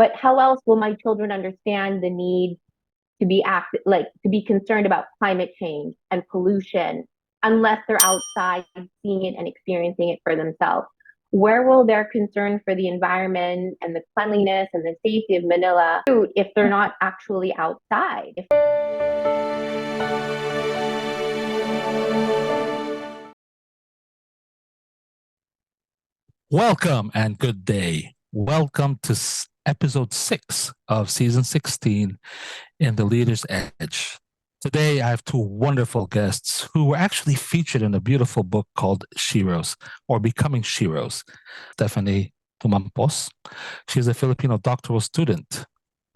But how else will my children understand the need to be to be concerned about climate change and pollution unless they're outside seeing it and experiencing it for themselves? Where will their concern for the environment and the cleanliness and the safety of Manila suit if they're not actually outside? Welcome and good day. Welcome to episode 6 of season 16 in The Leader's Edge. Today, I have two wonderful guests who were actually featured in a beautiful book called Sheroes, or Becoming Sheroes. Stephanie Tumampos. She's a Filipino doctoral student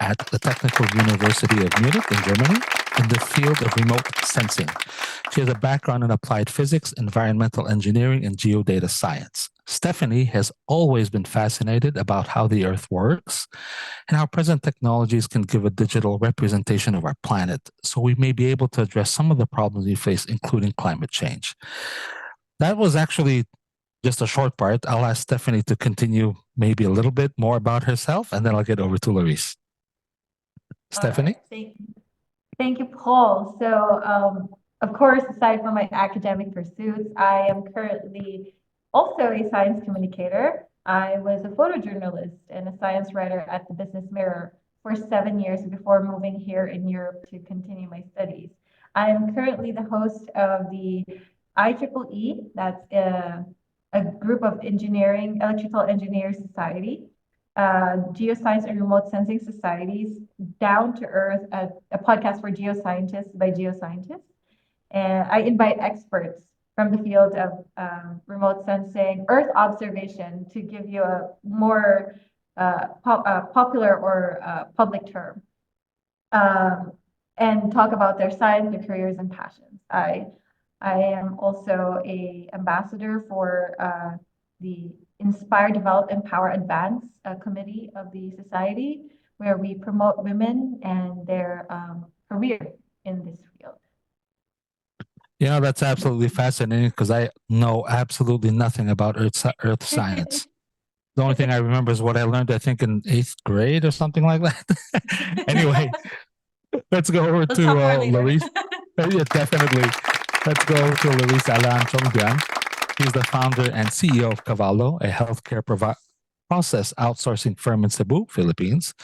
at the Technical University of Munich in Germany in the field of remote sensing. She has a background in applied physics, environmental engineering, and geodata science. Stephanie has always been fascinated about how the Earth works and how present technologies can give a digital representation of our planet so we may be able to address some of the problems we face, including climate change. That was actually just a short part. I'll ask Stephanie to continue maybe a little bit more about herself, and then I'll get over to Laurice. All Stephanie? right. Thank you, Paul. So, of course, aside from my academic pursuits, I am currently also a science communicator. I was a photojournalist and a science writer at the Business Mirror for 7 years before moving here in Europe to continue my studies. I am currently the host of the IEEE, that's a group of electrical engineering society, geoscience and remote sensing societies, Down to Earth, a podcast for geoscientists by geoscientists. And I invite experts from the field of remote sensing, Earth observation, to give you a more popular or public term, and talk about their science, their careers, and passions. I am also a ambassador for the Inspire, Develop, Empower, Advance committee of the society, where we promote women and their career in this field. Yeah, that's absolutely fascinating because I know absolutely nothing about Earth science. The only thing I remember is what I learned, I think, in 8th grade or something like that. Anyway, let's go over to Laurice. Yeah, definitely. Let's go to Laurice Alan Chiongbian. He's the founder and CEO of Cavallo, a healthcare process outsourcing firm in Cebu, Philippines.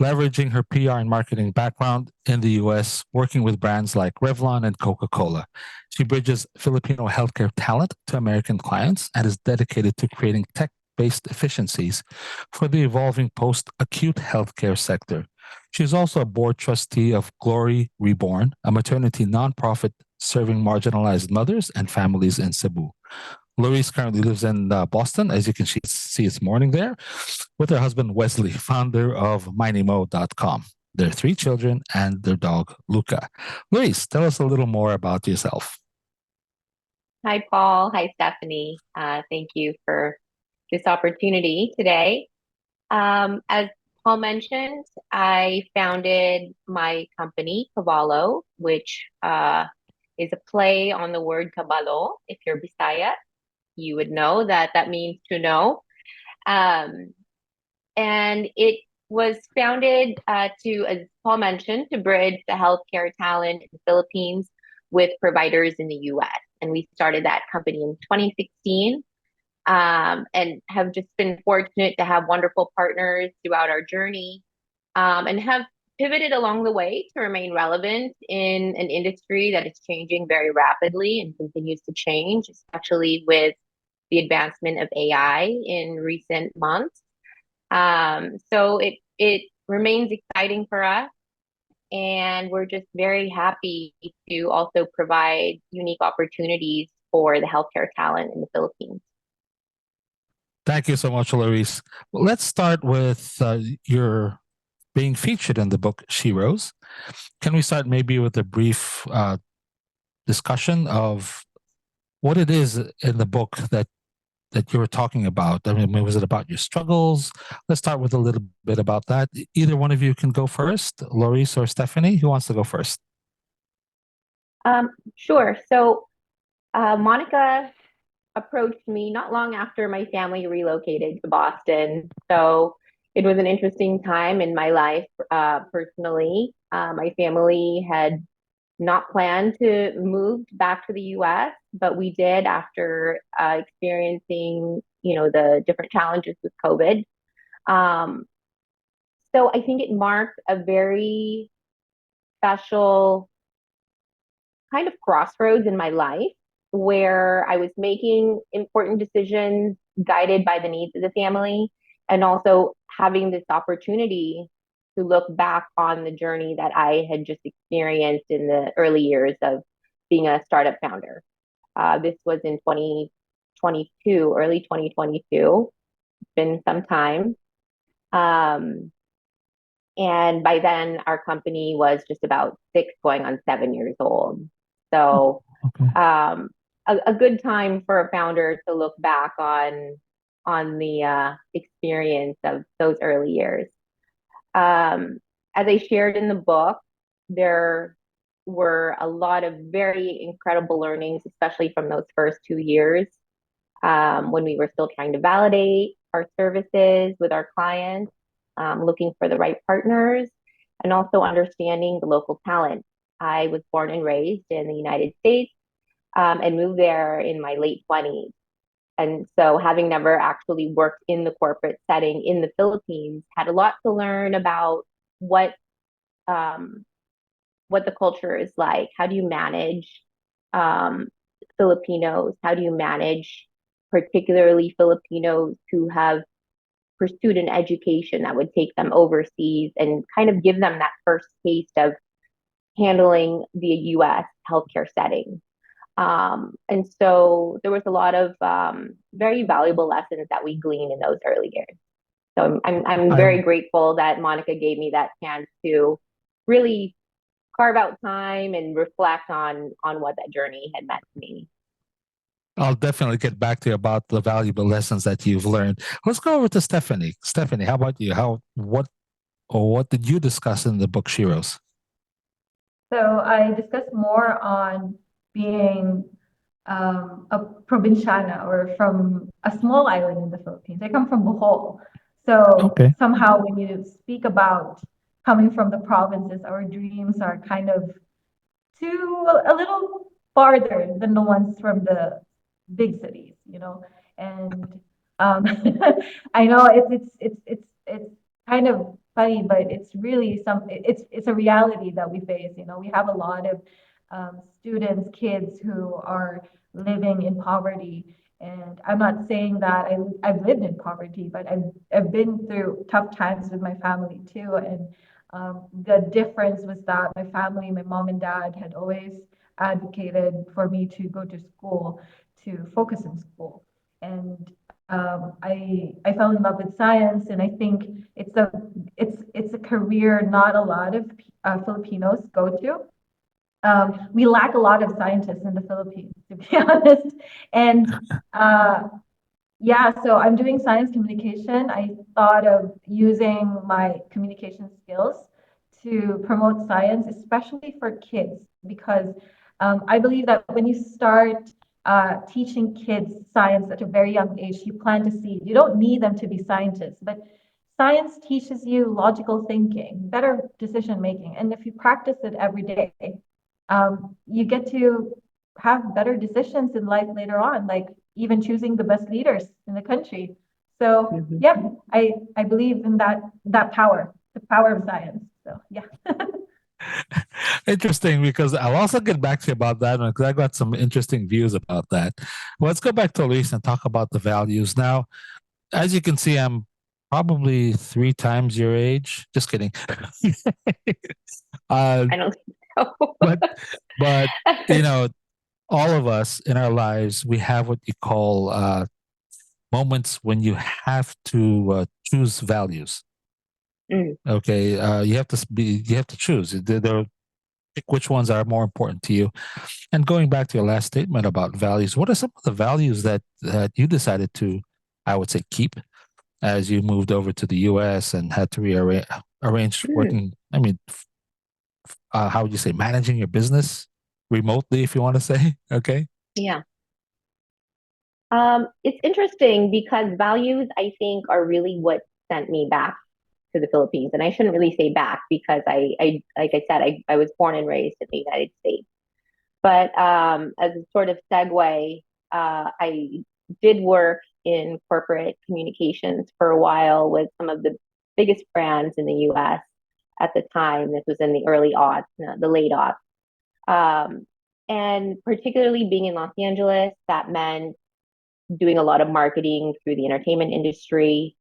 Leveraging her PR and marketing background in the US, working with brands like Revlon and Coca-Cola. She bridges Filipino healthcare talent to American clients and is dedicated to creating tech-based efficiencies for the evolving post-acute healthcare sector. She's also a board trustee of Glory Reborn, a maternity nonprofit serving marginalized mothers and families in Cebu. Laurice currently lives in Boston, as you can see it's morning there, with her husband Wesley, founder of MinyMo.com. Their 3 children and their dog Luca. Laurice, tell us a little more about yourself. Hi, Paul. Hi, Stephanie. Thank you for this opportunity today. As Paul mentioned, I founded my company, Cavallo, which is a play on the word caballo. If you're Bisaya, you would know that that means to know. And it was founded to, as Paul mentioned, to bridge the healthcare talent in the Philippines with providers in the US. And we started that company in 2016, and have just been fortunate to have wonderful partners throughout our journey, and have pivoted along the way to remain relevant in an industry that is changing very rapidly and continues to change, especially with the advancement of AI in recent months. So it remains exciting for us, and we're just very happy to also provide unique opportunities for the healthcare talent in the Philippines. Thank you so much, Laurice. Well, let's start with your being featured in the book Sheroes. Can we start maybe with a brief discussion of what it is in the book that you were talking about? I mean, was it about your struggles? Let's start with a little bit about that. Either one of you can go first, Laurice or Stephanie. Who wants to go first? Sure. So Monica approached me not long after my family relocated to Boston. So it was an interesting time in my life, personally. My family had not planned to move back to the US, but we did after experiencing, the different challenges with COVID. Um, so I think it marked a very special kind of crossroads in my life where I was making important decisions guided by the needs of the family and also having this opportunity to look back on the journey that I had just experienced in the early years of being a startup founder. This was in 2022, early 2022. It's been some time. Um, and by then, our company was just about 6 going on 7 years old. So, Okay. a good time for a founder to look back on the experience of those early years. Um, as I shared in the book, there were a lot of very incredible learnings, especially from those first 2 years, when we were still trying to validate our services with our clients, looking for the right partners, and also understanding the local talent. I was born and raised in the United States, and moved there in my late 20s. And so, having never actually worked in the corporate setting in the Philippines, had a lot to learn about what um, what the culture is like. How do you manage um, Filipinos? How do you manage particularly Filipinos who have pursued an education that would take them overseas and kind of give them that first taste of handling the US healthcare setting? And so there was a lot of very valuable lessons that we gleaned in those early years. So I'm I very grateful that Monica gave me that chance to really carve out time and reflect on what that journey had meant to me. I'll definitely get back to you about the valuable lessons that you've learned. Let's go over to Stephanie. Stephanie, how about you? What did you discuss in the book Sheroes? So I discussed more on being a provinciana or from a small island in the Philippines. I come from Bohol. So Okay. somehow when you speak about coming from the provinces, our dreams are kind of a little farther than the ones from the big cities, you know. And um, I know it's kind of funny, but it's really it's a reality that we face. You know, we have a lot of students, kids who are living in poverty. And I'm not saying that I've lived in poverty, but I've been through tough times with my family too. And the difference was that my family, my mom and dad, had always advocated for me to go to school, to focus in school. And I fell in love with science, and I think it's a career not a lot of Filipinos go to. We lack a lot of scientists in the Philippines, to be honest. And uh, yeah, so I'm doing science communication. I thought of using my communication skills to promote science, especially for kids, because I believe that when you start teaching kids science at a very young age, you plant a seed. You don't need them to be scientists, but science teaches you logical thinking, better decision making. And if you practice it every day, you get to have better decisions in life later on, like even choosing the best leaders in the country. So Mhm. yeah, I believe in that power, the power of science. So yeah. Interesting, because I'll also get back to you about that one because I got some interesting views about that. Well, let's go back to Laurice and talk about the values. Now, as you can see, I'm probably 3 times your age. Just kidding. uh, I don't think so. but but you know, all of us in our lives, we have what you call moments when you have to choose values. Mm. Okay, you have to choose. Pick which ones are more important to you. And going back to your last statement about values, what are some of the values that you decided to, I would say, keep as you moved over to the U.S. and had to arrange Mm. working? I mean, how would you say managing your business remotely, if you want to say? Okay. Yeah. It's interesting because values, I think, are really what sent me back to the Philippines. And I shouldn't really say back because I like I said, I was born and raised in the United States. But as a sort of segue, I did work in corporate communications for a while with some of the biggest brands in the US at the time. This was in the early aughts, the late aughts. Um, and particularly being in Los Angeles, that meant doing a lot of marketing through the entertainment industry,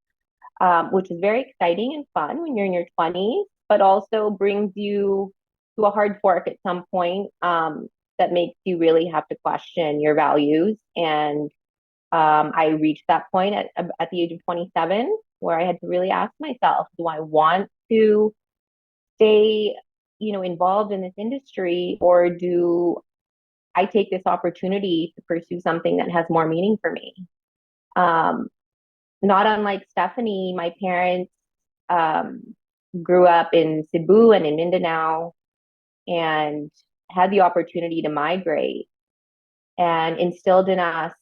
which is very exciting and fun when you're in your 20s, but also brings you to a hard fork at some point, that makes you really have to question your values. And I reached that point at the age of 27 where I had to really ask myself, do I want to stay, involved in this industry, or do I take this opportunity to pursue something that has more meaning for me? Um, Not unlike Stephanie, my parents um, grew up in Cebu and in Mindanao and had the opportunity to migrate and instilled in us,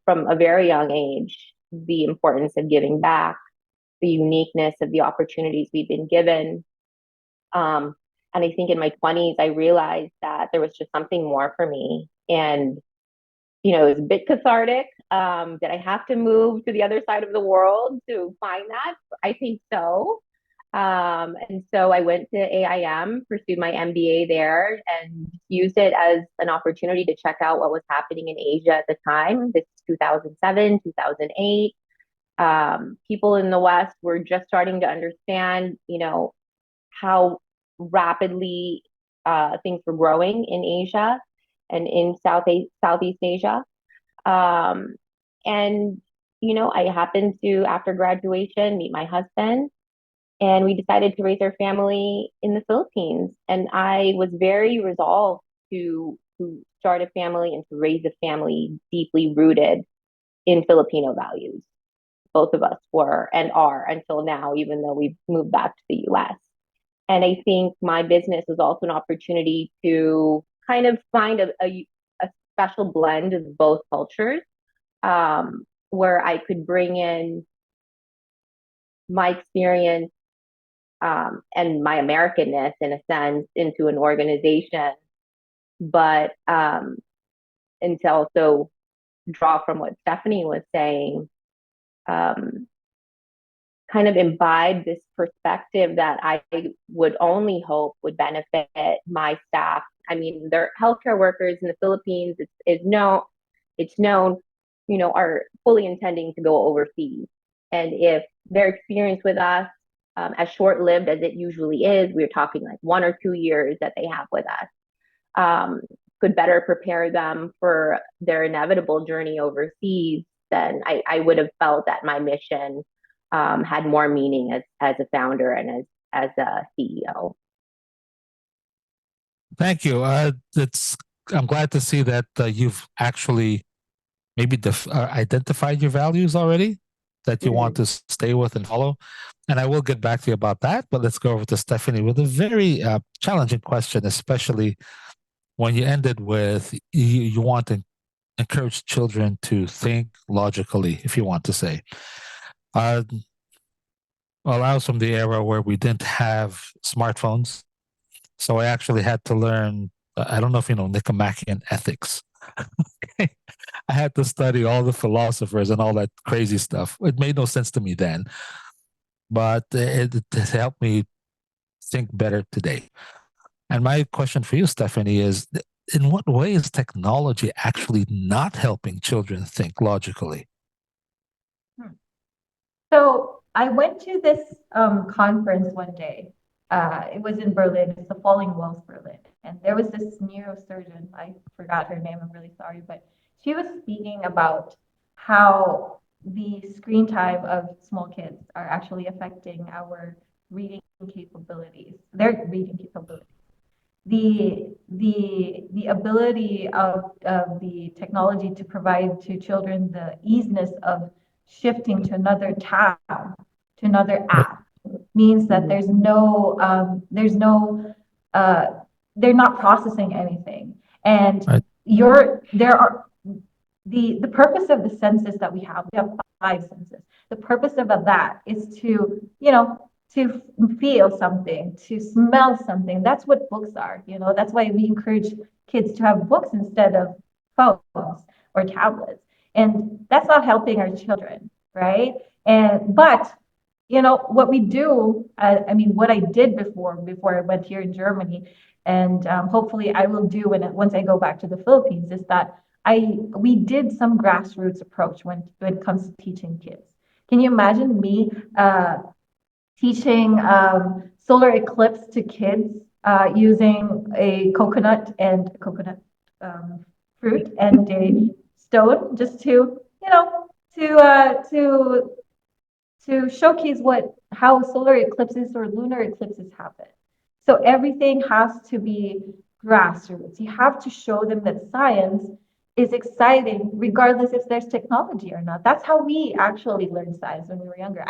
from a very young age, the importance of giving back, the uniqueness of the opportunities we've been given. Um, and I think in my 20s, I realized that there was just something more for me. And it was a bit cathartic. Did I have to move to the other side of the world to find that? I think so. And so I went to AIM, pursued my MBA there, and used it as an opportunity to check out what was happening in Asia at the time. This is 2007, 2008. People in the West were just starting to understand, how rapidly things were growing in Asia and in Southeast Asia. Um, and, I happened to, after graduation, meet my husband, and we decided to raise our family in the Philippines. And I was very resolved to start a family and to raise a family deeply rooted in Filipino values. Both of us were and are until now, even though we've moved back to the US. And I think my business was also an opportunity to kind of find a special blend of both cultures, where I could bring in my experience, and my Americanness, in a sense, into an organization, but and to also draw from what Stephanie was saying, um, kind of imbibe this perspective that I would only hope would benefit my staff. I mean, they're healthcare workers in the Philippines. It's known, are fully intending to go overseas. And if their experience with us, as short-lived as it usually is, we're talking like 1 or 2 years that they have with us, could better prepare them for their inevitable journey overseas, then I would have felt that my mission had more meaning as a founder and as a CEO. Thank you. I'm glad to see that you've actually maybe identified your values already that you want to stay with and follow. And I will get back to you about that. But let's go over to Stephanie with a very challenging question, especially when you ended with you want to encourage children to think logically, if you want to say. Well, I was from the era where we didn't have smartphones. So I actually had to learn, I don't know if you know Nicomachean ethics. I had to study all the philosophers and all that crazy stuff. It made no sense to me then, but it helped me think better today. And my question for you, Stephanie, is in what way is technology actually not helping children think logically? So I went to this conference one day. It was in Berlin. It's the Falling Walls Berlin. And there was this neurosurgeon. I forgot her name. I'm really sorry. But she was speaking about how the screen time of small kids are actually affecting our reading capabilities, their reading capabilities. The ability of the technology to provide to children the easiness of shifting to another tab, to another app, means that there's no they're not processing anything. And Right. there are the purpose of the senses that we have 5 senses. The purpose of that is to, to feel something, to smell something. That's what books are, That's why we encourage kids to have books instead of phones or tablets. And that's not helping our children, right? But what we do, what I did before I went here in Germany, and hopefully I will do once I go back to the Philippines, is that we did some grassroots approach when it comes to teaching kids. Can you imagine me teaching solar eclipse to kids using a coconut fruit and a stone, just to to uh, to to showcase how solar eclipses or lunar eclipses happen. So everything has to be grassroots. You have to show them that science is exciting, regardless if there's technology or not. That's how we actually learned science when we were younger.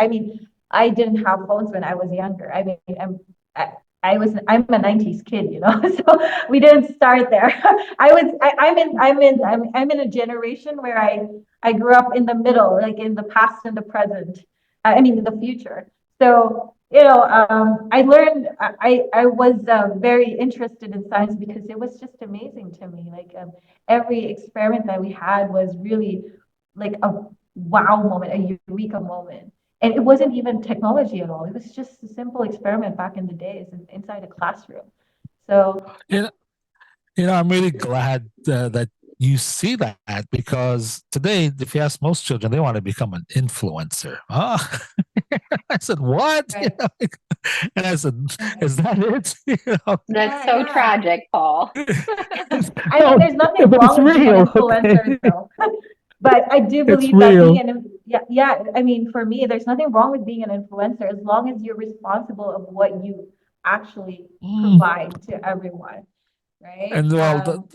I didn't have phones when I was younger. I, I'm a 90s kid, so we didn't start there. I'm in a generation where I grew up in the middle, like in the past and the present. In the future. So, I learned, I was very interested in science because it was just amazing to me. Like every experiment that we had was really like a wow moment, a eureka moment. And it wasn't even technology at all. It was just a simple experiment back in the days inside a classroom. So, Yeah. I'm really glad that you see that, because today, if you ask most children, they want to become an influencer. Oh, I said, what? right. And I said, is that it? That's Yeah, so yeah. tragic, Paul. No, There's nothing but it's wrong with being an real. influencer, Okay. though. But I do It's believe that real. yeah, for me, there's nothing wrong with being an influencer as long as you're responsible of what you actually Mm. provide to everyone, right? And well,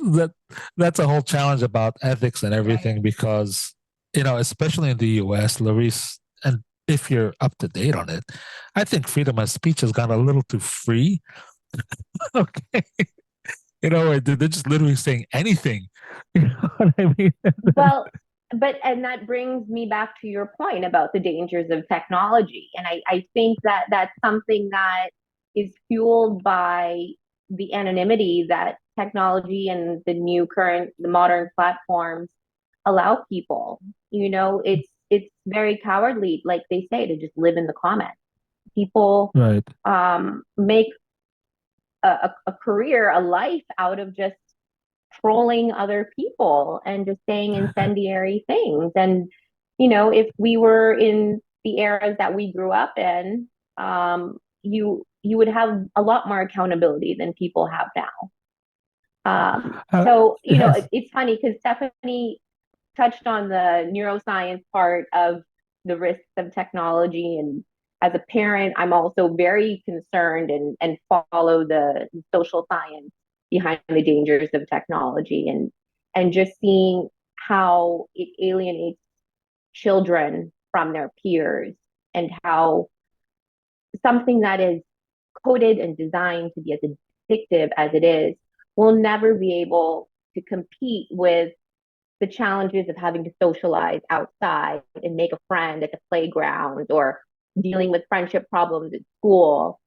that's a whole challenge about ethics and Right. everything, because especially in the U.S., Laurice, and if you're up to date on it, I think freedom of speech has gone a little too free. Okay, they're just literally saying anything. You know what I mean? Well, and that brings me back to your point about the dangers of technology. And I think that that's something that is fueled by the anonymity that technology and the modern platforms allow people. It's very cowardly, like they say, to just live in the comments. People Right. make a career, a life out of just trolling other people and just saying incendiary things. And, if we were in the eras that we grew up in, you would have a lot more accountability than people have now. So, Yes. it's funny because Stephanie touched on the neuroscience part of the risks of technology. And as a parent, I'm also very concerned and follow the social science behind the dangers of technology, and just seeing how it alienates children from their peers, and how something that is coded and designed to be as addictive as it is will never be able to compete with the challenges of having to socialize outside and make a friend at the playground, or dealing with friendship problems at school.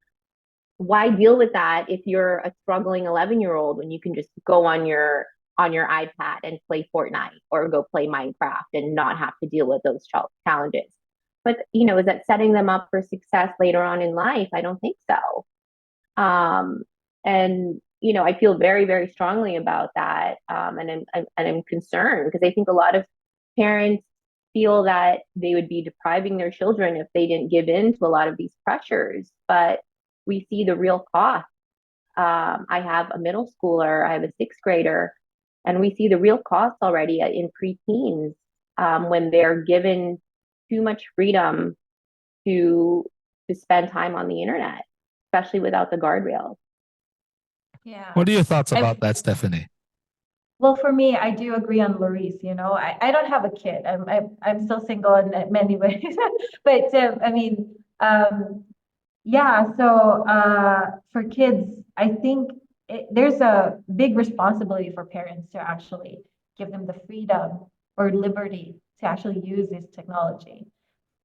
Why deal with that if you're a struggling 11-year-old when you can just go on your iPad and play Fortnite or go play Minecraft and not have to deal with those challenges? But is that setting them up for success later on in life? I don't think so. And I feel very, very strongly about that, and I'm concerned because I think a lot of parents feel that they would be depriving their children if they didn't give in to a lot of these pressures. But we see the real cost. I have a middle schooler, I have a sixth grader, and we see the real cost already in preteens, when they're given too much freedom to spend time on the internet, especially without the guardrails. Yeah. What are your thoughts I about that, Stephanie? Well, for me, I do agree on Laurice. I don't have a kid. I'm still single in many ways, but yeah. So for kids, I think there's a big responsibility for parents to actually give them the freedom or liberty to actually use this technology.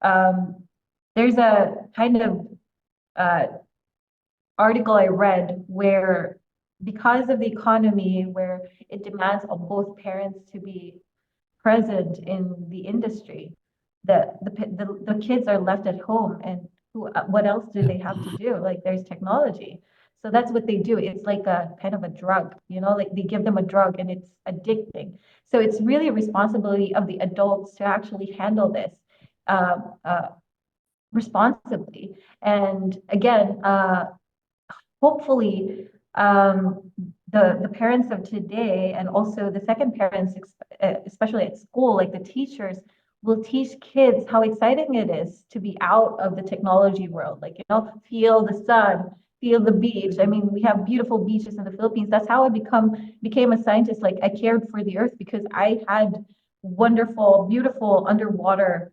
There's a kind of uh, article I read where because of the economy, where it demands on both parents to be present in the industry, the kids are left at home, and what else do they have to do? Like there's technology. So that's what they do. It's like a kind of a drug, like they give them a drug and it's addicting. So it's really a responsibility of the adults to actually handle this uh, uh, responsibly. And again, hopefully the parents of today and also the second parents, especially at school, like the teachers, will teach kids how exciting it is to be out of the technology world, like feel the sun, feel the beach. I mean, we have beautiful beaches in the Philippines. That's how I became a scientist. Like I cared for the earth because I had wonderful, beautiful underwater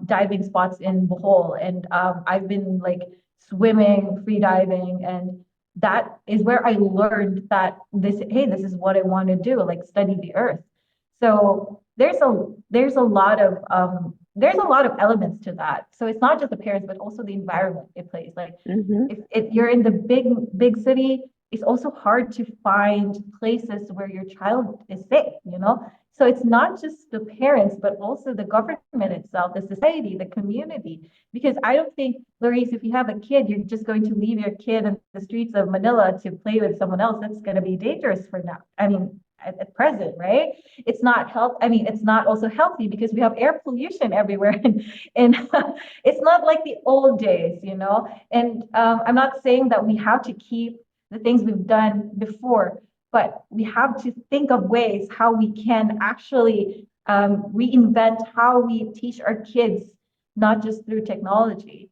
diving spots in Bohol, and I've been like swimming, free diving, and that is where I learned that this is what I want to do, like study the earth. So there's a lot of elements to that. So it's not just the parents, but also the environment it plays. Like Mm-hmm. if you're in the big city, it's also hard to find places where your child is safe. So it's not just the parents, but also the government itself, the society, the community. Because I don't think, Laurice, if you have a kid, you're just going to leave your kid in the streets of Manila to play with someone else. That's going to be dangerous for now. I mean, at present, right? It's not health. I mean, it's not also healthy because we have air pollution everywhere, and it's not like the old days. And I'm not saying that we have to keep the things we've done before, but we have to think of ways how we can actually reinvent how we teach our kids, not just through technology.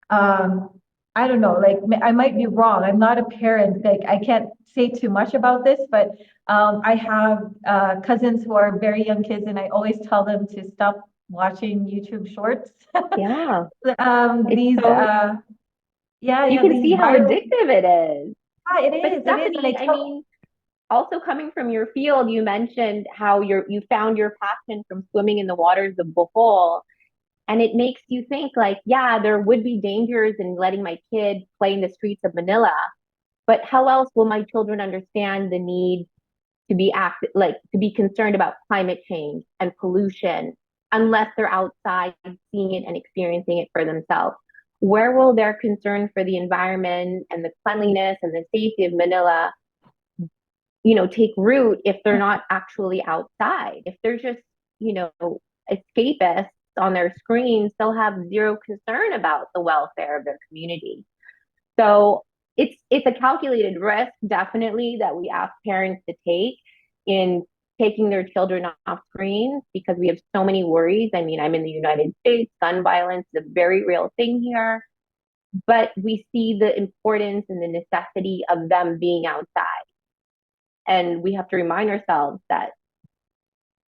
Um, I don't know, like I might be wrong. I'm not a parent, like I can't say too much about this, but I have cousins who are very young kids, and I always tell them to stop watching YouTube shorts. Yeah. It's These, so, you can these see how viral. addictive it is. Yeah, But it is, and I Stephanie, I tell. mean, also coming from your field, you mentioned how you found your passion from swimming in the waters of Bohol. And it makes you think like, yeah, there would be dangers in letting my kid play in the streets of Manila, but how else will my children understand the need to be to be concerned about climate change and pollution unless they're outside seeing it and experiencing it for themselves? Where will their concern for the environment and the cleanliness and the safety of Manila, take root if they're not actually outside? If they're just, you know, escapists on their screens, they'll have zero concern about the welfare of their community. So it's a calculated risk, definitely, that we ask parents to take in taking their children off screens because we have so many worries. I mean, I'm in the United States, gun violence is a very real thing here, but we see the importance and the necessity of them being outside. And we have to remind ourselves that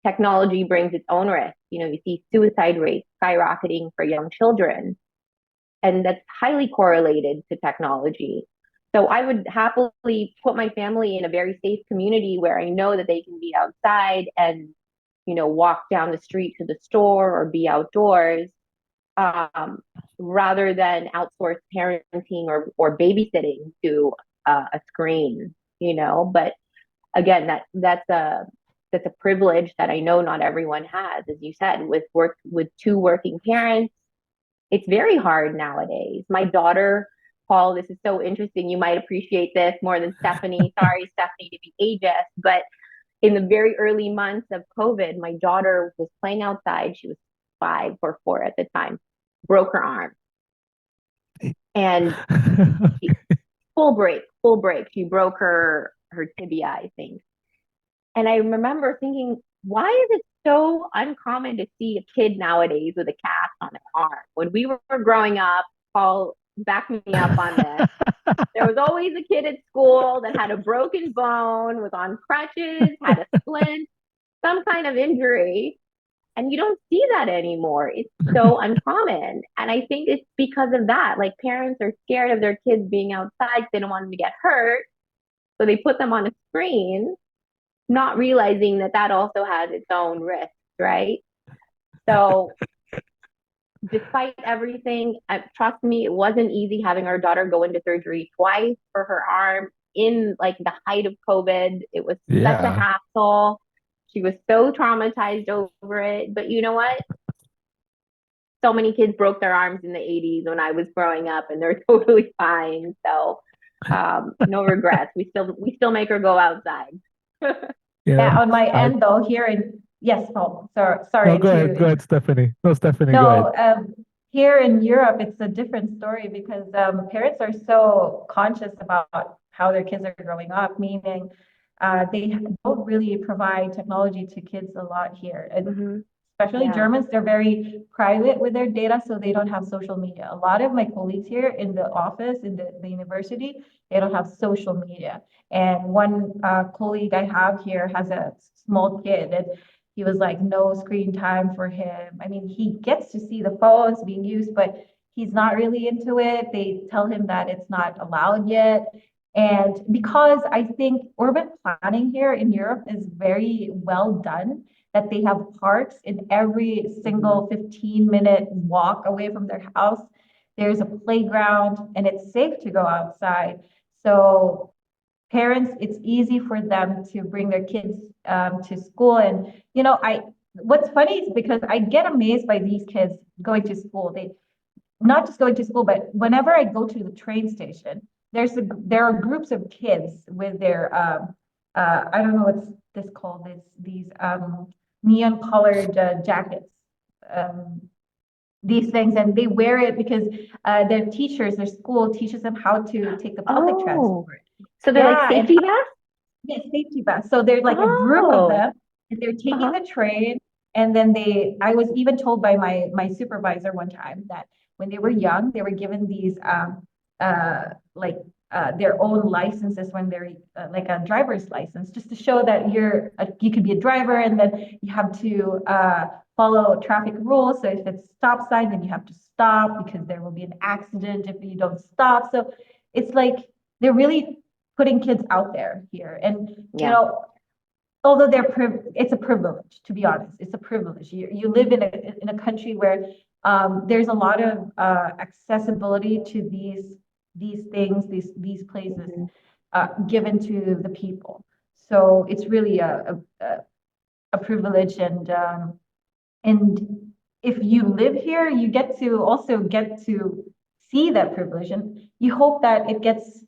technology brings its own risk. You see suicide rates skyrocketing for young children, and that's highly correlated to technology. So I would happily put my family in a very safe community where I know that they can be outside and, walk down the street to the store or be outdoors, um, rather than outsource parenting or babysitting to a screen. But again, that's a privilege that I know not everyone has. As you said, with two working parents, it's very hard nowadays. My daughter, Paul, this is so interesting. You might appreciate this more than Stephanie. Sorry, Stephanie, to be ageist, but in the very early months of COVID, my daughter was playing outside. She was 5 or 4 at the time, broke her arm, and she, full break. She broke her tibia, I think. And I remember thinking, why is it so uncommon to see a kid nowadays with a cast on their arm? When we were growing up, Paul, back me up on this. There was always a kid at school that had a broken bone, was on crutches, had a splint, some kind of injury. And you don't see that anymore. It's so uncommon. And I think it's because of that. Like parents are scared of their kids being outside. They don't want them to get hurt. So they put them on a screen, not realizing that that also has its own risks, right? So despite everything, trust me, it wasn't easy having our daughter go into surgery twice for her arm in like the height of COVID. It was such a Yeah. hassle. She was so traumatized over it. But you know what? So many kids broke their arms in the 80s when I was growing up, and they're totally fine. So no regrets. We still make her go outside. You Yeah, know, on my I end though, here in yes, Paul. no, Sorry go to ahead, Stephanie. No, Stephanie, go ahead. no. Here in Europe, it's a different story because parents are so conscious about how their kids are growing up, meaning they don't really provide technology to kids a lot here. And Hmm. especially Yeah. Germans, they're very private with their data, so they don't have social media. A lot of my colleagues here in the office, in the university, they don't have social media. And one colleague I have here has a small kid, and he was like, no screen time for him. I mean, he gets to see the phones being used, but he's not really into it. They tell him that it's not allowed yet. And because I think urban planning here in Europe is very well done, that they have parks in every single 15-minute walk away from their house. There's a playground and it's safe to go outside. So parents, it's easy for them to bring their kids to school. And what's funny is because I get amazed by these kids going to school. They not just going to school, but whenever I go to the train station, there are groups of kids with their I don't know what's this called, these neon colored jackets. Um, these things, and they wear it because their teachers, their school teaches them how to take the public Oh, transport. so they're like Yeah, and safety vests? yes, safety vests. So there's like a group of Oh, them, and they're taking uh-huh. the train. And then I was even told by my supervisor one time that when they were young, they were given these like their own licenses when they're like a driver's license, just to show that you could be a driver, and then you have to follow traffic rules. So if it's stop sign, then you have to stop because there will be an accident if you don't stop. So it's like they're really putting kids out there here. And, Yeah. although it's a privilege, to be honest, it's a privilege. You live in a country where there's a lot of accessibility to these things, these places Hmm. given to the people. So it's really a privilege, and if you live here, you get to see that privilege, and you hope that it gets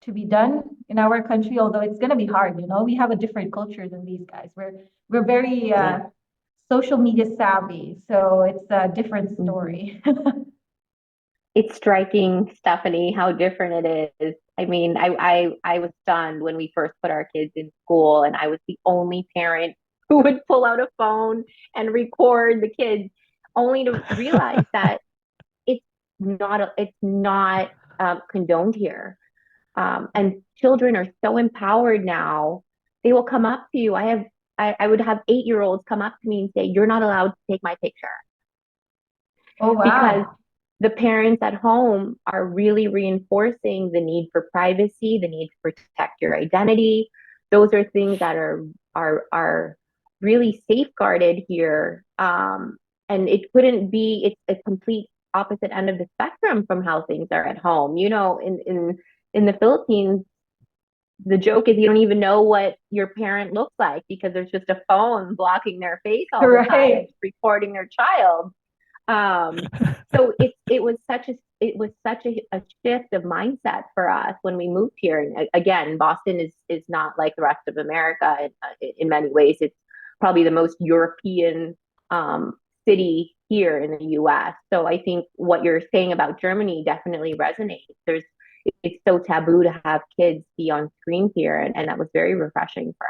to be done in our country, although it's going to be hard. We have a different culture than these guys. We're very Yeah. social media savvy, so it's a different Hmm. story. It's striking, Stephanie, how different it is. I mean, I was stunned when we first put our kids in school, and I was the only parent who would pull out a phone and record the kids, only to realize that it's it's not condoned here. And children are so empowered now. They will come up to you. I would have 8 year olds come up to me and say, "You're not allowed to take my picture," Oh, because wow. the parents at home are really reinforcing the need for privacy, the need to protect your identity. Those are things that are really safeguarded here. And it couldn't be, it's a complete opposite end of the spectrum from how things are at home. In the Philippines, the joke is you don't even know what your parent looks like because there's just a phone blocking their face all the time, Right. recording their child. Um, so it was such a shift of mindset for us when we moved here. And again, Boston is not like the rest of America in many ways. It's probably the most European um, city here in the U.S. So I think what you're saying about Germany definitely resonates. It's so taboo to have kids be on screen here, and that was very refreshing for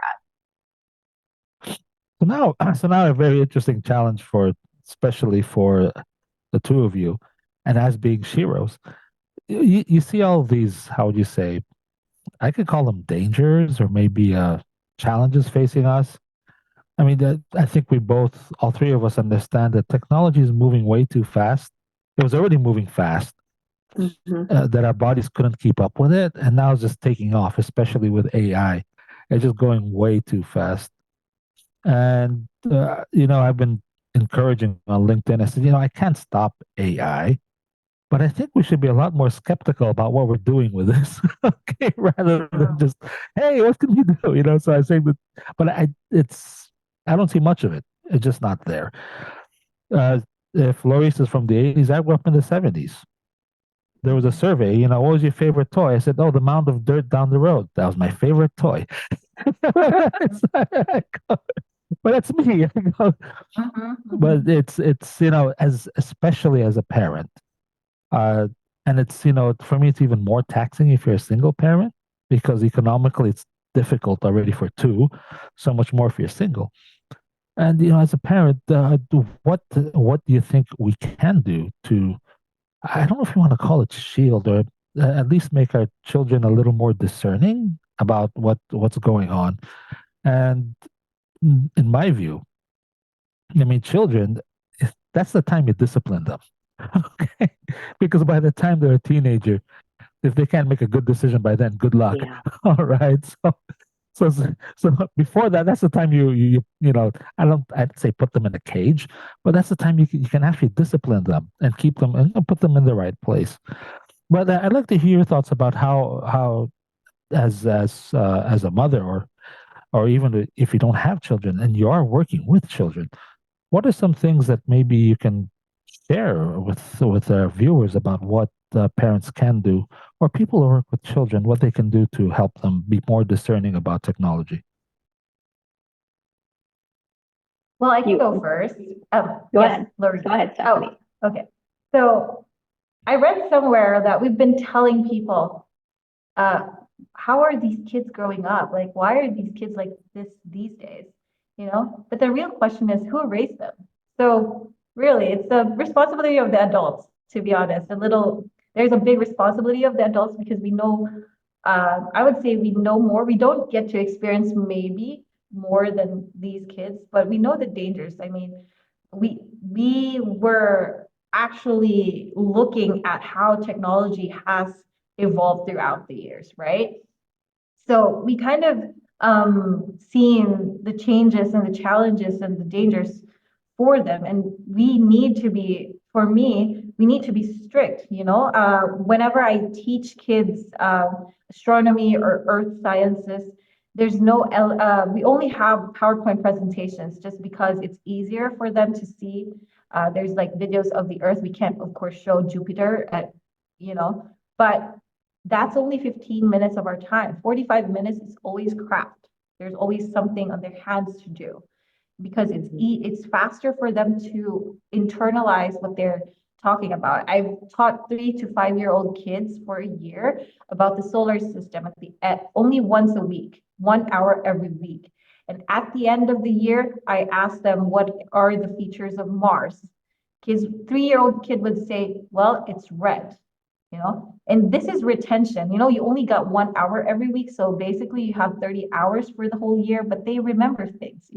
us. So now a very interesting challenge especially for the two of you, and as being Sheroes, you see all these, how would you say, I could call them dangers or maybe challenges facing us. I mean, I think all three of us understand that technology is moving way too fast. It was already moving fast, Mm-hmm. that our bodies couldn't keep up with it, and now it's just taking off, especially with AI. It's just going way too fast. And I've been encouraging on LinkedIn. I said, I can't stop AI, but I think we should be a lot more skeptical about what we're doing with this, okay, rather than just, hey, what can we do? So I say that, but I don't see much of it. It's just not there. If Laurice is from the 80s, I grew up in the 70s. There was a survey, what was your favorite toy? I said, oh, the mound of dirt down the road. That was my favorite toy. But that's me. But it's as especially as a parent, and it's for me it's even more taxing if you're a single parent, because economically it's difficult already for two, so much more if you're single. And as a parent, what do you think we can do to, I don't know if you want to call it shield, or at least make our children a little more discerning about what's going on? And in my view, I mean, children, that's the time you discipline them. Okay. Because by the time they're a teenager, if they can't make a good decision by then, good luck. Yeah. All right. So before that, that's the time I'd say put them in a cage, but that's the time you can actually discipline them and keep them and put them in the right place. But I'd like to hear your thoughts about how as a mother, or even if you don't have children and you are working with children, what are some things that maybe you can share with our viewers about what parents can do, or people who work with children, what they can do to help them be more discerning about technology? Well, I can go first. Go Yes, ahead. Laurice. Go ahead, Stephanie. Oh, okay. So I read somewhere that we've been telling people, how are these kids growing up? Like, why are these kids like this these days? But the real question is, who raised them? So really, it's the responsibility of the adults, to be honest. There's a big responsibility of the adults, because we know, I would say we know more. We don't get to experience maybe more than these kids, but we know the dangers. I mean, we were actually looking at how technology has evolved throughout the years, right? So we kind of seen the changes and the challenges and the dangers for them, and for me, we need to be strict. Whenever I teach kids astronomy or earth sciences, there's we only have PowerPoint presentations, just because it's easier for them to see. There's like videos of the earth. We can't, of course, show Jupiter but that's only 15 minutes of our time. 45 minutes is always craft. There's always something on their hands to do, because it's faster for them to internalize what they're talking about. I've taught 3 to 5 year old kids for a year about the solar system at only once a week, 1 hour every week. And at the end of the year, I asked them, what are the features of Mars? Kids, 3 year old kid would say, well, it's red. And this is retention. You only got 1 hour every week, so basically you have 30 hours for the whole year, but they remember things.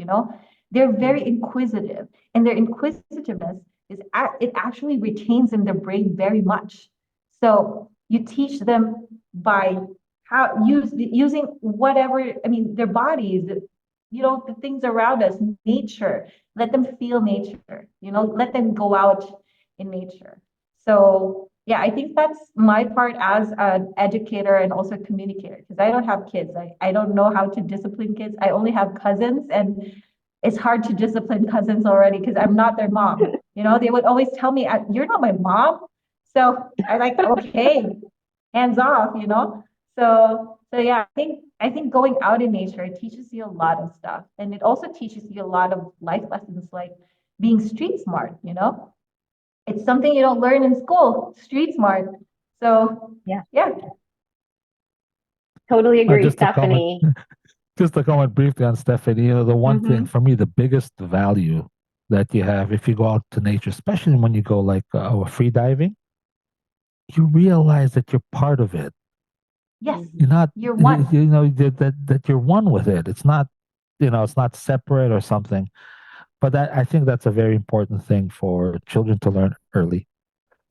They're very inquisitive, and their inquisitiveness it actually retains in their brain very much. So you teach them by using whatever, I mean, their bodies, the things around us, nature. Let them feel nature. Let them go out in nature. So yeah, I think that's my part as an educator and also communicator, because I don't have kids. I don't know how to discipline kids. I only have cousins, and it's hard to discipline cousins already, because I'm not their mom. They would always tell me, you're not my mom. So I'm like, okay, hands off. So yeah, I think going out in nature, it teaches you a lot of stuff. And it also teaches you a lot of life lessons, like being street smart. It's something you don't learn in school, street smart. So yeah. Totally agree, Just Stephanie. just to comment briefly on Stephanie, the one thing for me, the biggest value that you have if you go out to nature, especially when you go like free diving, you realize that you're part of it. Yes, You're not, you're one. that you're one with it. It's not, it's not separate or something. But I think that's a very important thing for children to learn early.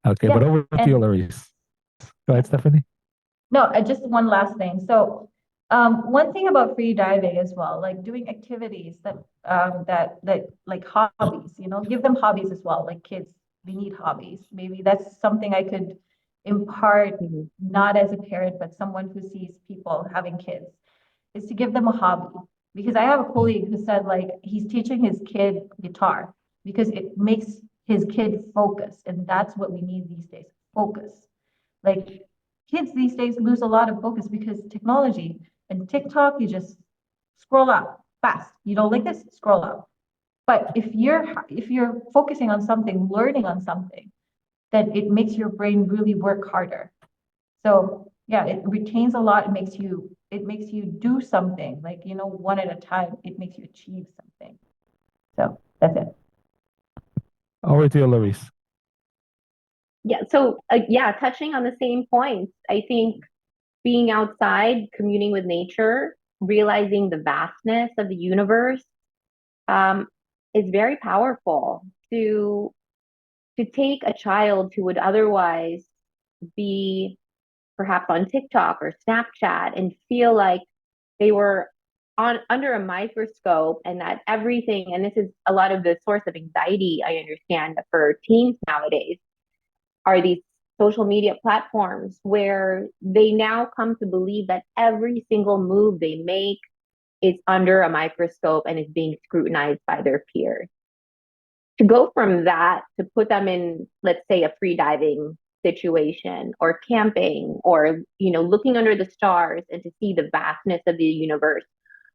Okay, but over to you, Laurice. Go ahead, Stephanie. No, just one last thing. So One thing about free diving as well, like doing activities that like hobbies, give them hobbies as well. Like kids, they need hobbies. Maybe that's something I could impart, Mhm. not as a parent, but someone who sees people having kids, is to give them a hobby. Because I have a colleague who said like he's teaching his kid guitar because it makes his kid focus, and that's what we need these days, focus. Like kids these days lose a lot of focus because technology and TikTok, you just scroll up fast. You don't like this, scroll up. But if you're focusing on something, learning on something, then it makes your brain really work harder. So yeah, it retains a lot. It makes you do something like, one at a time. It makes you achieve something. So that's it. Over to you, Laurice. Yeah. So, yeah, touching on the same points, I think being outside, communing with nature, realizing the vastness of the universe, um, is very powerful to take a child who would otherwise be perhaps on TikTok or Snapchat and feel like they were on under a microscope and that everything, and this is a lot of the source of anxiety I understand for teens nowadays, are these social media platforms where they now come to believe that every single move they make is under a microscope and is being scrutinized by their peers. To go from that to put them in, let's say, a free diving situation or camping or, looking under the stars and to see the vastness of the universe,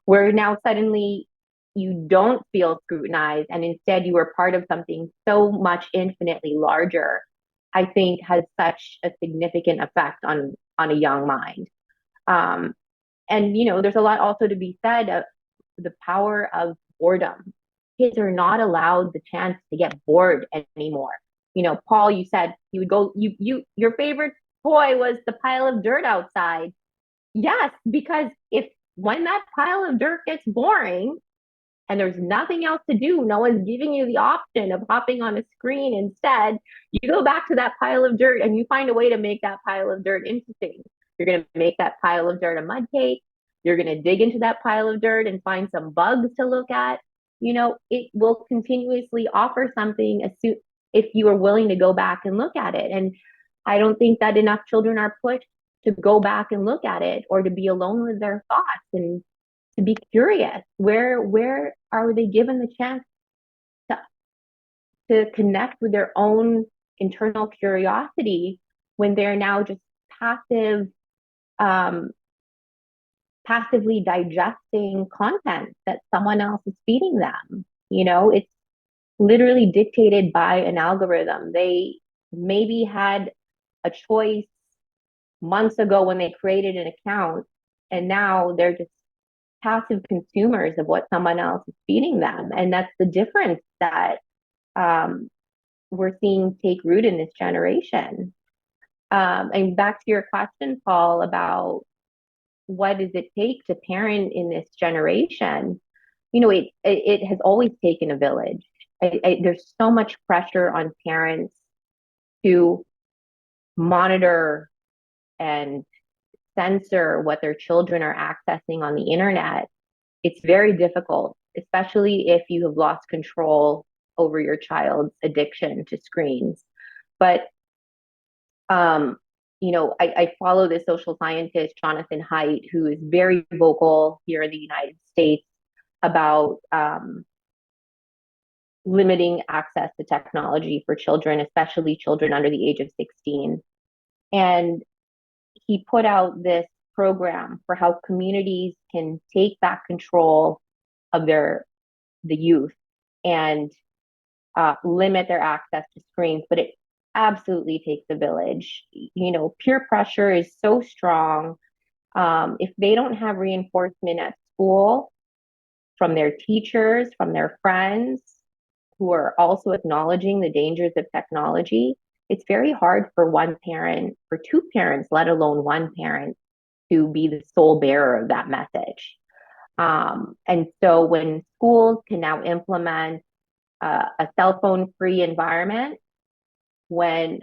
where now suddenly you don't feel scrutinized and instead you are part of something so much infinitely larger, I think has such a significant effect on a young mind. Um, and there's a lot also to be said of the power of boredom. Kids are not allowed the chance to get bored anymore. Paul, you said you would go, your favorite toy was the pile of dirt outside. Yes, because if when that pile of dirt gets boring and there's nothing else to do, no one's giving you the option of hopping on a screen instead, you go back to that pile of dirt and you find a way to make that pile of dirt interesting. You're going to make that pile of dirt a mud cake. You're going to dig into that pile of dirt and find some bugs to look at. It will continuously offer something if you are willing to go back and look at it. And I don't think that enough children are pushed to go back and look at it or to be alone with their thoughts and to be curious. Where are they given the chance to, to connect with their own internal curiosity when they're now just passive, um, passively digesting content that someone else is feeding them? It's literally dictated by an algorithm. They maybe had a choice months ago when they created an account, and now they're just passive consumers of what someone else is feeding them. And that's the difference that um, we're seeing take root in this generation. And back to your question, Paul, about what does it take to parent in this generation? It has always taken a village. There's so much pressure on parents to monitor and censor what their children are accessing on the internet. It's very difficult, especially if you have lost control over your child's addiction to screens. But I follow this social scientist, Jonathan Haidt, who is very vocal here in the United States about limiting access to technology for children, especially children under the age of 16. And he put out this program for how communities can take back control of the youth and limit their access to screens. But it absolutely takes a village. Peer pressure is so strong. If they don't have reinforcement at school from their teachers, from their friends, who are also acknowledging the dangers of technology, it's very hard for one parent, for two parents, let alone one parent, to be the sole bearer of that message. And so when schools can now implement a cell phone free environment, when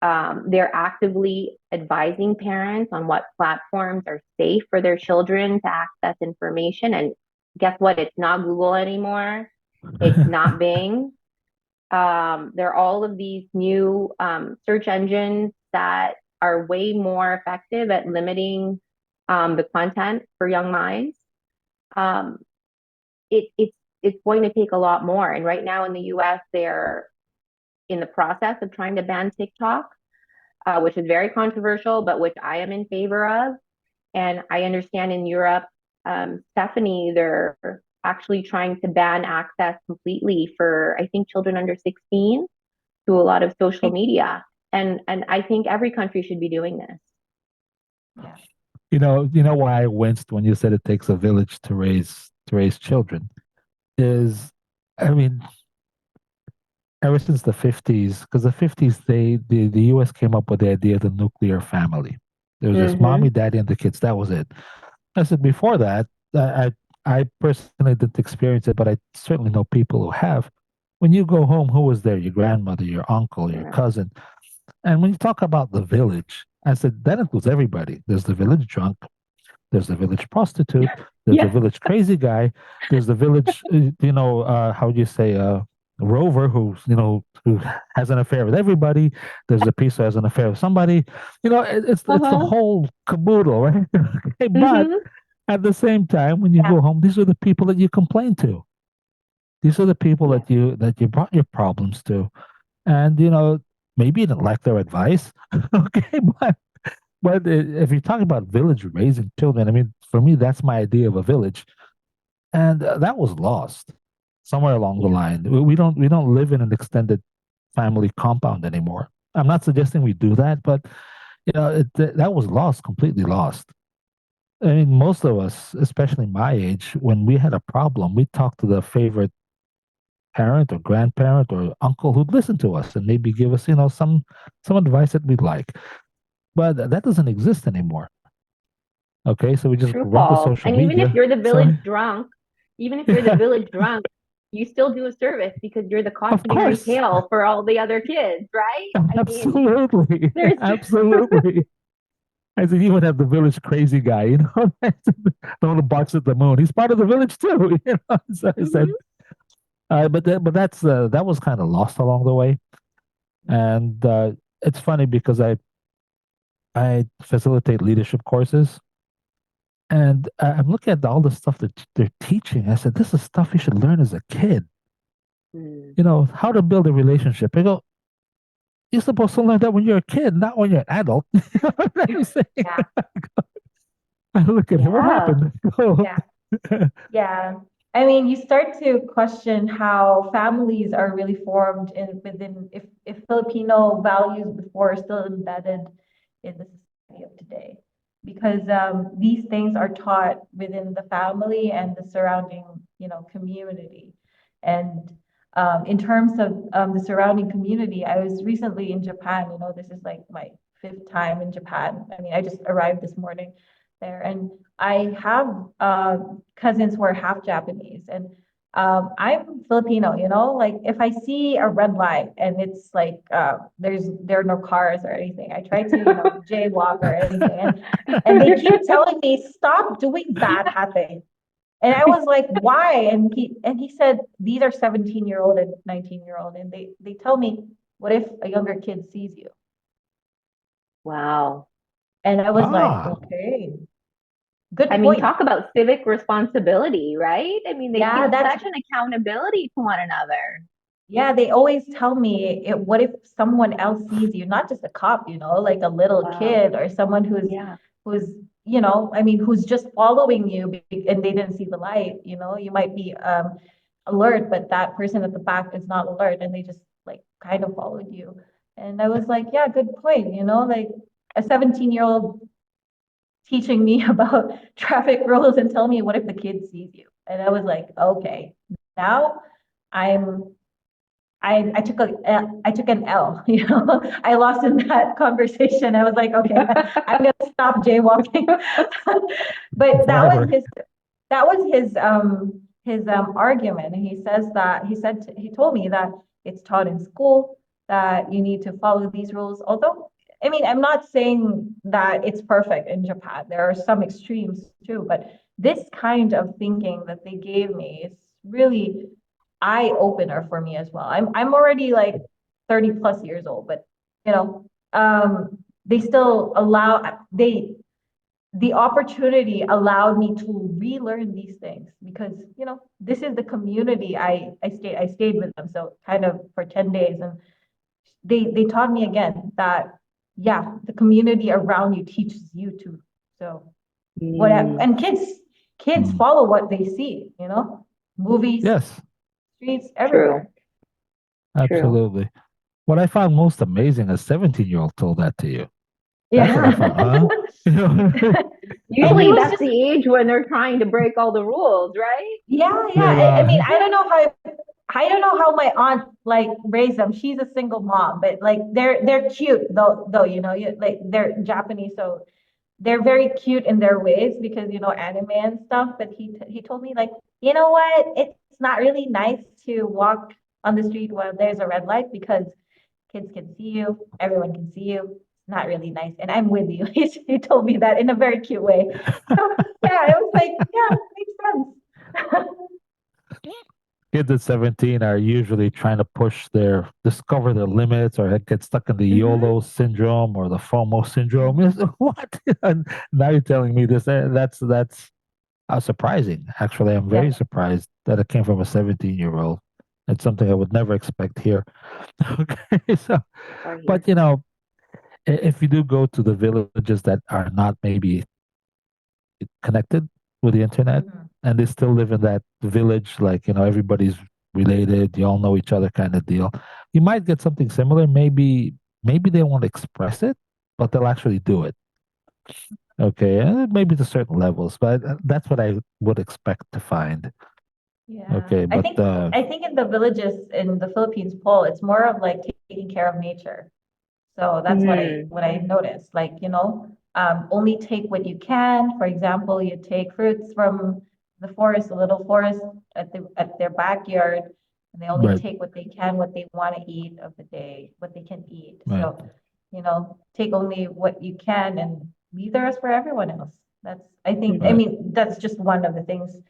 They're actively advising parents on what platforms are safe for their children to access information. And guess what? It's not Google anymore. It's not Bing. There are all of these new search engines that are way more effective at limiting the content for young minds. Um, it's going to take a lot more. And right now in the US, they're in the process of trying to ban TikTok, which is very controversial, but which I am in favor of. And I understand in Europe, Stephanie, they're actually trying to ban access completely for, I think, children under 16 to a lot of social media. And I think every country should be doing this. Yeah. You know why I winced when you said it takes a village to raise children is, I mean, ever since the 50s, because the 50s, the US came up with the idea of the nuclear family. There was just Mm-hmm. mommy, daddy, and the kids. That was it. I said before that, I personally didn't experience it, but I certainly know people who have. When you go home, who was there? Your grandmother, your uncle, your Yeah. cousin. And when you talk about the village, I said that includes everybody. There's the village drunk, there's the village prostitute, there's the Yeah. village crazy guy, there's the village, how would you say, rover who has an affair with everybody. There's the priest who has an affair with somebody. It's the Uh-huh. whole caboodle, right? Okay, but Mm-hmm. at the same time, when you Yeah. go home, these are the people that you complain to. These are the people Yeah. that you brought your problems to, and maybe you didn't like their advice. Okay, but if you're talking about village raising children, I mean, for me, that's my idea of a village, and that was lost somewhere along the Yeah. line. We don't live in an extended family compound anymore. I'm not suggesting we do that, but that was lost, completely lost. I mean, most of us, especially my age, when we had a problem, we talked to the favorite parent or grandparent or uncle who'd listen to us and maybe give us, some advice that we'd like. But that doesn't exist anymore. Okay, so we just True, run to Paul. social And even if media. you're the village Sorry. drunk, even if you're the Yeah, village drunk, you still do a service because you're the of cautionary course. tale for all the other kids, right? I mean, Absolutely. there's Absolutely. I said, you would have the village crazy guy, the one who barks at the moon. He's part of the village too, So I said, Mhm. that was kind of lost along the way. And it's funny because I facilitate leadership courses, and I'm looking at all the stuff that they're teaching. I said, this is stuff you should learn as a kid. Mm. How to build a relationship. I go, you're supposed to learn that when you're a kid, not when you're an adult. You know what I'm saying? Yeah. I look at it. What Yeah. happened? Oh, Yeah. Yeah. I mean, you start to question how families are really formed within if Filipino values before are still embedded in the society of today. Because these things are taught within the family and the surrounding, community. And in terms of the surrounding community, I was recently in Japan. This is like my fifth time in Japan. I mean, I just arrived this morning there, and I have cousins who are half Japanese, and I'm Filipino. Like if I see a red light and it's like there are no cars or anything, I try to jaywalk or anything, and they keep telling me stop doing that, Hate. And I was like, why? And he said these are 17-year-old and 19-year-old, and they tell me, what if a younger kid sees you? Wow. And I was like, ah, okay, I good mean, point. talk about civic responsibility, right? I mean, they Yeah, feel that's such an accountability to one another. Yeah, they always tell me, what if someone else sees you, not just a cop, like a little Wow. kid or someone Yeah. who's, I mean, who's just following you and they didn't see the light, you might be alert, but that person at the back is not alert and they just like kind of followed you. And I was like, yeah, good point, like a 17-year-old teaching me about traffic rules and tell me what if the kid sees you. And I was like, okay, now I'm I took an L, I lost in that conversation. I was like, okay, I'm gonna stop jaywalking. But forever. that was his argument. And he says that he told me that it's taught in school, that you need to follow these rules. Although, I mean, I'm not saying that it's perfect in Japan. There are some extremes too, but this kind of thinking that they gave me is really eye opener for me as well. I'm already like 30 plus years old, but you know, they still allow the opportunity allowed me to relearn these things because this is the community I stayed with them, so kind of for 10 days, and they taught me again that yeah, the community around you teaches you too. So whatever, Mm. and kids Mm. follow what they see, movies, Yes, streets, True, everywhere. true. absolutely. What I found most amazing, a 17-year-old told that to you. That's what I Yeah. found, huh? You know, And he Usually was that's just the age when they're trying to break all the rules, right? yeah, yeah. they're I mean, I don't know how my aunt like raised them. She's a single mom, but like they're cute though, like they're Japanese, so they're very cute in their ways because anime and stuff. But he told me like, you know what? It's not really nice to walk on the street while there's a red light because kids can see you, everyone can see you. It's not really nice. And I'm with you. He told me that in a very cute way. So yeah, it was like, yeah, makes sense. kids at 17 are usually trying to discover their limits or get stuck in the Hmm. YOLO syndrome or the FOMO syndrome. What? And now you're telling me this? That's surprising. Actually, I'm Yeah. very surprised that it came from a 17-year-old. It's something I would never expect here. Okay, so, Or here. but if you do go to the villages that are not maybe connected with the internet Hmm. and they still live in that village, like everybody's related, you all know each other kind of deal, you might get something similar. Maybe they won't express it, but they'll actually do it. Okay, maybe to certain levels, but that's what I would expect to find. Yeah. Okay, I but think I think in the villages in the Philippines, Paul, it's more of like taking care of nature. So that's what I Mm. what I noticed. Like, only take what you can. For example, you take fruits from the forest, a little forest at their backyard, and they only right, take what they can, what they want to eat of the day, what they can eat. right. So, take only what you can and leave the rest for everyone else. I Right. mean, that's just one of the things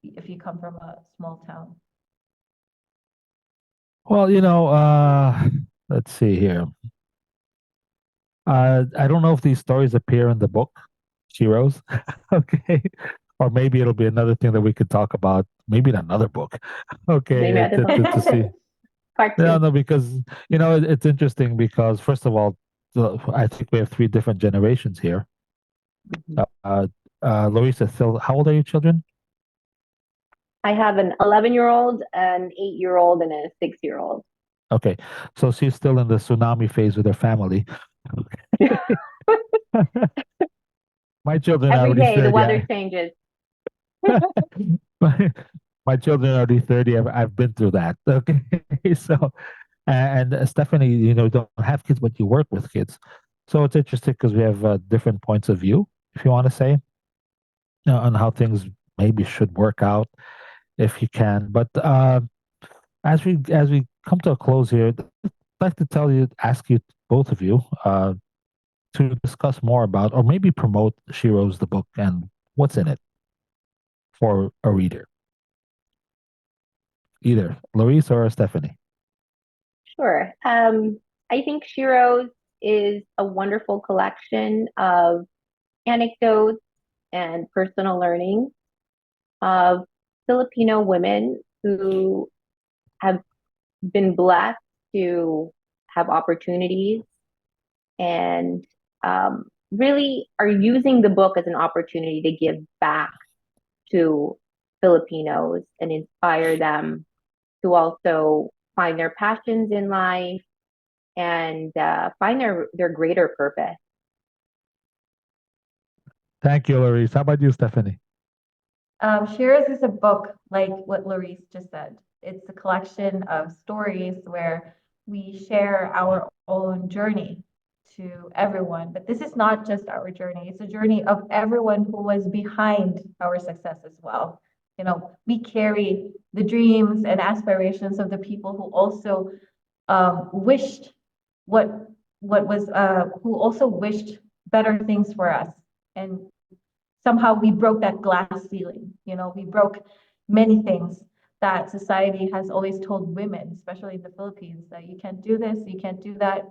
if you come from a small town. Well, let's see here. I don't know if these stories appear in the book, Sheroes. Okay. Or maybe it'll be another thing that we could talk about, maybe in another book. Maybe Okay. other book. To see. Part No, two. no, because, it's interesting because, first of all, I think we have three different generations here. Mhm. Uh, Laurice, still, how old are your children? I have an 11-year-old, an 8-year-old, and a 6-year-old. Okay. So she's still in the tsunami phase with her family. My children are Every already day the 30. weather changes. my, my children are already 30. I've been through that. Okay. So, and Stephanie, don't have kids, but you work with kids. So it's interesting because we have different points of view, if you want to say, on how things maybe should work out if you can. But as we come to a close here, I'd like to ask you, both of you, to discuss more about, or maybe promote Shiro's the book and what's in it for a reader, either Laurice or Stephanie. Sure. I think Sheroes is a wonderful collection of anecdotes and personal learning of Filipino women who have been blessed to have opportunities and really are using the book as an opportunity to give back to Filipinos and inspire them to also find their passions in life and find their greater purpose. Thank you, Laurice. How about you, Stephanie? Sheroes is a book like what Laurice just said. It's a collection of stories where we share our own journey to everyone. But this is not just our journey, it's a journey of everyone who was behind our success as well. We carry the dreams and aspirations of the people who also wished what was who also wished better things for us. And somehow we broke that glass ceiling. You know, we broke many things that society has always told women, especially in the Philippines, that you can't do this, you can't do that.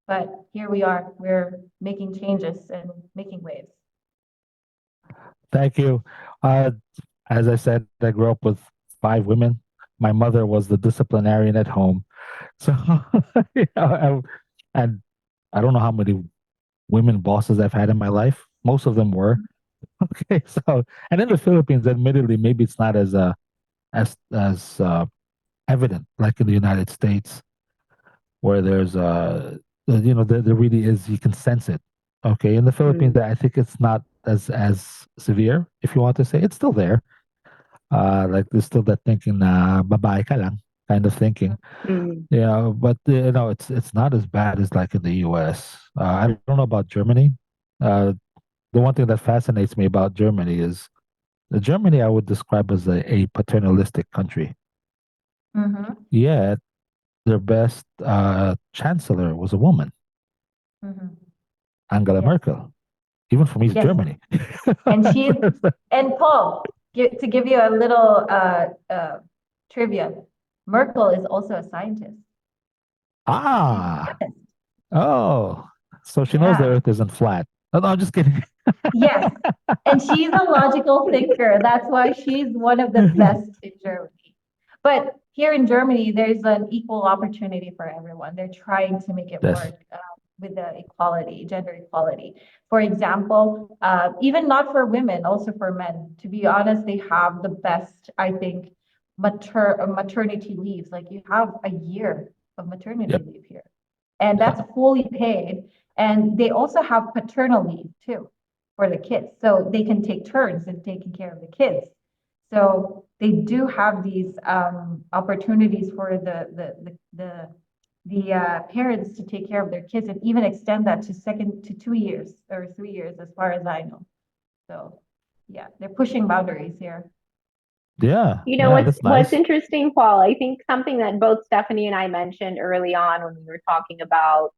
But here we are, we're making changes and making waves. Thank you. As I said, I grew up with five women. My mother was the disciplinarian at home. So, and I don't know how many women bosses I've had in my life. Most of them were. Okay. So, and in the Philippines, admittedly, maybe it's not as evident like in the United States, where there's there really is, you can sense it. Okay. In the Philippines, I think it's not as severe, if you want to say. It's still there. Like there's still that thinking na babae ka lang kind of thinking. Mm. Yeah, but it's not as bad as like in the US. I don't know about Germany. The one thing that fascinates me about Germany is Germany I would describe as a paternalistic country. Mm-hmm. Yet their best chancellor was a woman, Mm-hmm. Angela Yes. Merkel, even from East Yes. Germany. And she's and Paul, to give you a little trivia, Merkel is also a scientist. She's a Ah, chemist. oh, so she knows the Yeah. Earth isn't flat. Oh, no, I'm just kidding. Yes. And she's a logical thinker. That's why she's one of the best in Germany. But here in Germany, there's an equal opportunity for everyone. They're trying to make it Yes. work with the equality, gender equality. For example, even not for women, also for men. To be honest, they have the best, I think, maternity leaves. Like you have a year of maternity Yep. leave here, and that's fully paid. And they also have paternal leave too for the kids, so they can take turns in taking care of the kids. So they do have these opportunities for the parents to take care of their kids and even extend that to 2 years or 3 years, as far as I know. So yeah, they're pushing boundaries here. Yeah. You know Yeah. what's That's what's nice. interesting, Paul? I think something that both Stephanie and I mentioned early on when we were talking about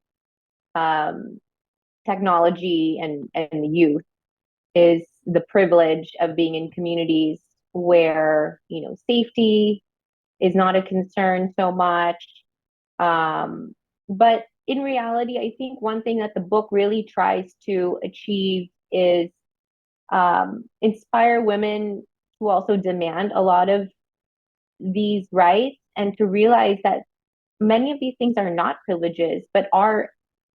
um, technology and the youth is the privilege of being in communities where safety is not a concern so much. But in reality, I think one thing that the book really tries to achieve is inspire women to also demand a lot of these rights and to realize that many of these things are not privileges, but are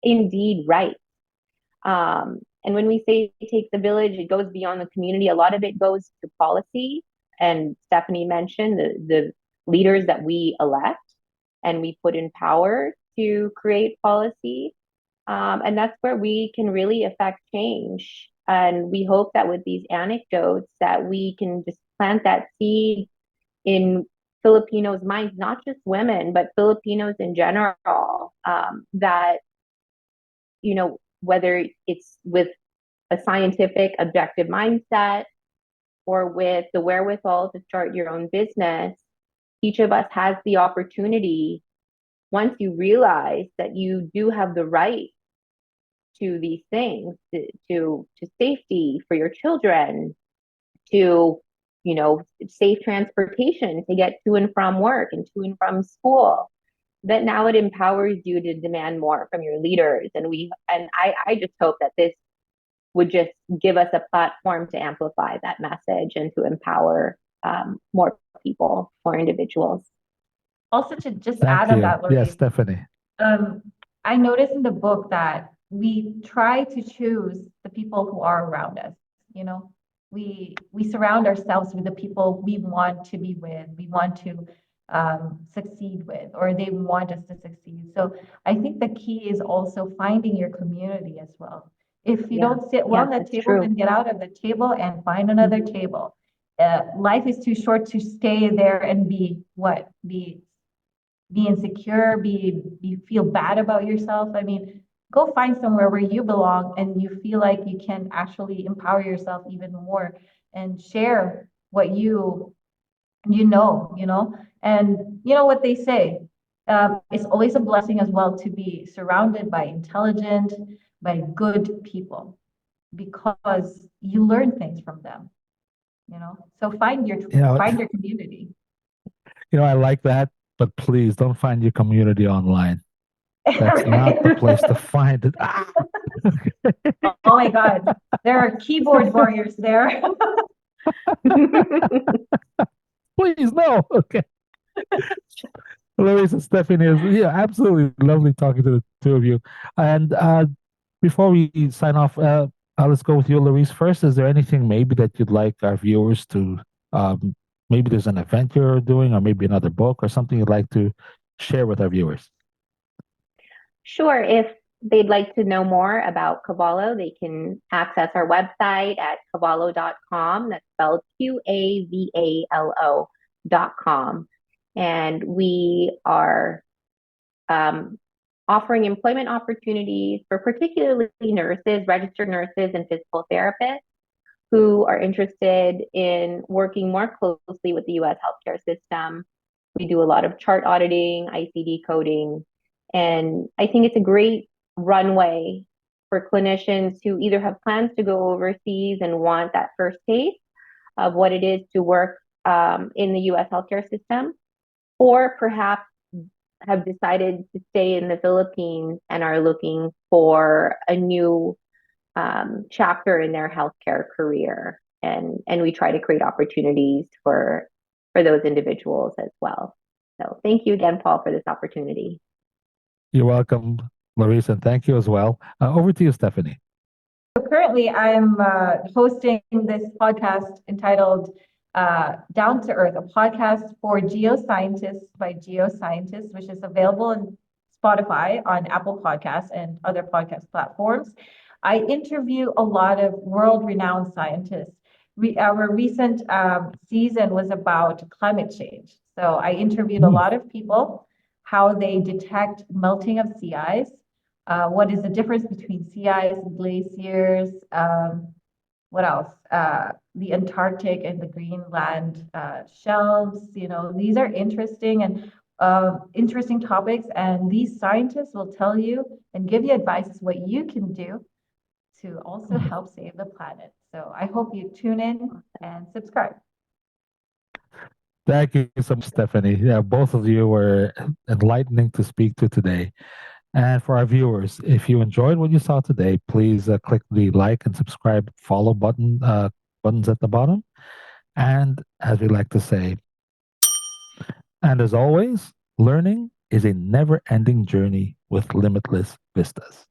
indeed rights. And when we say take the village, it goes beyond the community. A lot of it goes to policy. And Stephanie mentioned the leaders that we elect and we put in power to create policy. And that's where we can really affect change. And we hope that with these anecdotes that we can just plant that seed in Filipinos' minds, not just women, but Filipinos in general, that, whether it's with a scientific, objective mindset or with the wherewithal to start your own business, each of us has the opportunity, once you realize that you do have the right to these things, to safety for your children, to safe transportation to get to and from work and to and from school, that now it empowers you to demand more from your leaders. And I just hope that this would just give us a platform to amplify that message and to empower more people, more individuals. Also, to just Thank add on you. that, Yes, Laurice, Stephanie. um, I noticed in the book that we try to choose the people who are around us. You know, we surround ourselves with the people we want to be with, we want to succeed with, or they want us to succeed. So I think the key is also finding your community as well. If you Yeah, don't sit well yeah, at that that's table, true. then get out of the table and find another Mhm. table. Life is too short to stay there and be what? Be insecure, be feel bad about yourself. I mean, go find somewhere where you belong and you feel like you can actually empower yourself even more and share what you know. And you know what they say, It's always a blessing as well to be surrounded by intelligent, by good people, because you learn things from them, you know. So find your community. I like that, but please don't find your community online. That's not the place to find it. Ah! Oh my God, there are keyboard warriors there. Please, no. Okay. Laurice and Stephanie, absolutely lovely talking to the two of you. And before we sign off, let's go with you, Laurice, first. Is there anything maybe that you'd like our viewers to, um, maybe there's an event you're doing, or maybe another book or something you'd like to share with our viewers? Sure. If they'd like to know more about Cavallo, they can access our website at cavallo.com. That's spelled Quavalo.com. And we are offering employment opportunities for particularly nurses, registered nurses, and physical therapists who are interested in working more closely with the US healthcare system. We do a lot of chart auditing, ICD coding, and I think it's a great runway for clinicians who either have plans to go overseas and want that first taste of what it is to work in the US healthcare system, or perhaps have decided to stay in the Philippines and are looking for a new chapter in their healthcare career. And we try to create opportunities for those individuals as well. So thank you again, Paul, for this opportunity. You're welcome, Laurice, and thank you as well. Over to you, Stephanie. So currently, I'm hosting this podcast entitled Down to Earth, a podcast for geoscientists by geoscientists, which is available on Spotify, on Apple Podcasts, and other podcast platforms. I interview a lot of world-renowned scientists. Our recent season was about climate change. So I interviewed a lot of people, how they detect melting of sea ice, what is the difference between sea ice and glaciers? What else? The Antarctic and the Greenland shelves. You know, these are interesting and interesting topics, and these scientists will tell you and give you advice as what you can do to also help save the planet. So I hope you tune in and subscribe. Thank you so much, Stephanie. Yeah, both of you were enlightening to speak to today. And for our viewers, if you enjoyed what you saw today, please click the like and subscribe, follow buttons at the bottom. And as we like to say, and as always, learning is a never-ending journey with limitless vistas.